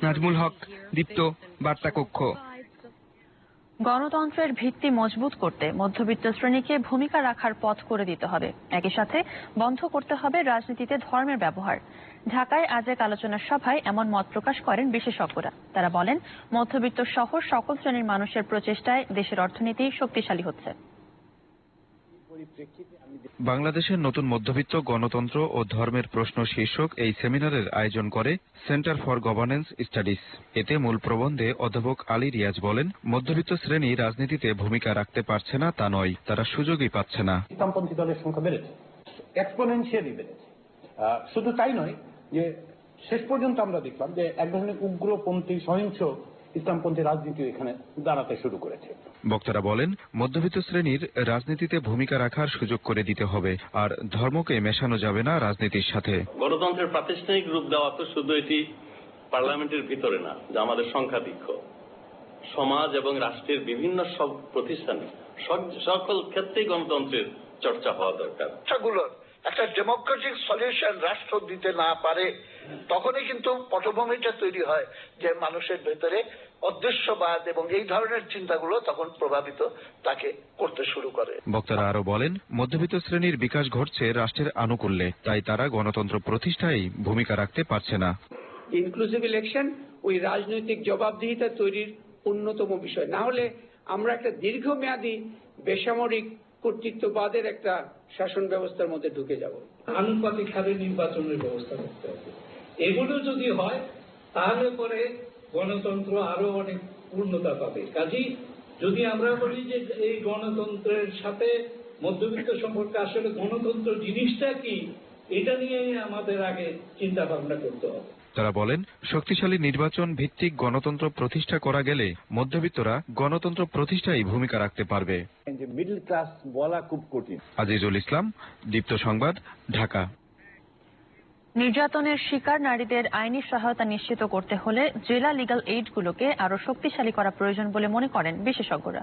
নাজমুল হক, দীপ্ত, বার্তা কক্ষ। গণতন্ত্রের ভিত্তি মজবুত করতে মধ্যবিত্ত শ্রেণীকে ভূমিকা রাখার পথ করে দিতে হবে। একই সাথে বন্ধ করতে হবে রাজনীতিতে ধর্মের ব্যবহার। ঢাকায় আজ এক আলোচনা সভায় এমন মত প্রকাশ করেন বিশেষজ্ঞরা। তারা বলেন, মধ্যবিত্ত সহ সকল শ্রেণীর মানুষের প্রচেষ্টায় দেশের অর্থনীতি শক্তিশালী হচ্ছে। বাংলাদেশের নতুন মধ্যবিত্ত গণতন্ত্র ও ধর্মের প্রশ্ন শীর্ষক এই সেমিনারের আয়োজন করে সেন্টার ফর গভর্নেন্স স্টাডিজ। এতে মূল প্রবন্ধে অধ্যাপক আলী রিয়াজ বলেন, মধ্যবিত্ত শ্রেণী রাজনীতিতে ভূমিকা রাখতে পারছে না তা নয়, তারা সুযোগই পাচ্ছে না। ইসলামপন্থী দলের সংখ্যা বেড়েছে, এক্সপোনেনশিয়ালি বেড়েছে। শুধু তাই নয় যে শেষ পর্যন্ত আমরা দেখলাম যে এক ধরনের উগ্রপন্থী সহিংস ইসলামপন্থী রাজনীতি এখানে দাঁড়াতে শুরু করেছে। বক্তারা বলেন, মধ্যবিত্ত শ্রেণীর রাজনীতিতে ভূমিকা রাখার সুযোগ করে দিতে হবে, আর ধর্মকে মেশানো যাবে না রাজনীতির সাথে। গণতন্ত্রের প্রাতিষ্ঠানিক রূপ দেওয়া তো শুধু এটি পার্লামেন্টের ভিতরে না, যা আমাদের সংখ্যাধিক্য সমাজ এবং রাষ্ট্রের বিভিন্ন সব প্রতিষ্ঠানে সকল ক্ষেত্রেই গণতন্ত্রের চর্চা হওয়া দরকার। একটা ডেমোক্রেটিক সলিউশন রাষ্ট্র দিতে না পারে, তখনই কিন্তু পটভূমিটা তৈরি হয় যে মানুষের ভেতরে অদৃশ্যবাদ এবং এই ধরনের চিন্তাগুলো তখন প্রভাবিত তাকে করতে শুরু করে। বক্তারা আরো বলেন, মধ্যবিত্ত শ্রেণীর বিকাশ ঘটছে রাষ্ট্রের আনুকূল্যে, তাই তারা গণতন্ত্র প্রতিষ্ঠায় ভূমিকা রাখতে পারছে না। ইনক্লুসিভ ইলেকশন ওই রাজনৈতিক জবাবদিহিতা তৈরির অন্যতম বিষয়। না হলে আমরা একটা দীর্ঘমেয়াদী বেসামরিক কর্তৃত্ববাদের একটা শাসন ব্যবস্থার মধ্যে ঢুকে যাব। আনুপাতিক হারে নির্বাচনের ব্যবস্থা করতে হবে। এগুলো যদি হয় তাহলে পরে গণতন্ত্র আরো অনেক পূর্ণতা পাবে। কাজেই যদি আমরা বলি যে এই গণতন্ত্রের সাথে মধ্যবিত্ত সম্পর্কে আসলে গণতন্ত্র জিনিসটা কি, এটা নিয়ে আমাদের আগে চিন্তা ভাবনা করতে হবে। তারা বলেন, শক্তিশালী নির্বাচন ভিত্তিক গণতন্ত্র প্রতিষ্ঠা করা গেলে মধ্যবিত্তরা গণতন্ত্র প্রতিষ্ঠায় ভূমিকা রাখতে পারবে। মিডল ক্লাস বলা খুব কঠিন। আজিজুল ইসলাম, দীপ্ত সংবাদ, ঢাকা। নির্যাতনের শিকার নারীদের আইনি সহায়তা নিশ্চিত করতে হলে জেলা লিগ্যাল এইডগুলোকে আরো শক্তিশালী করা প্রয়োজন বলে মনে করেন বিশেষজ্ঞরা।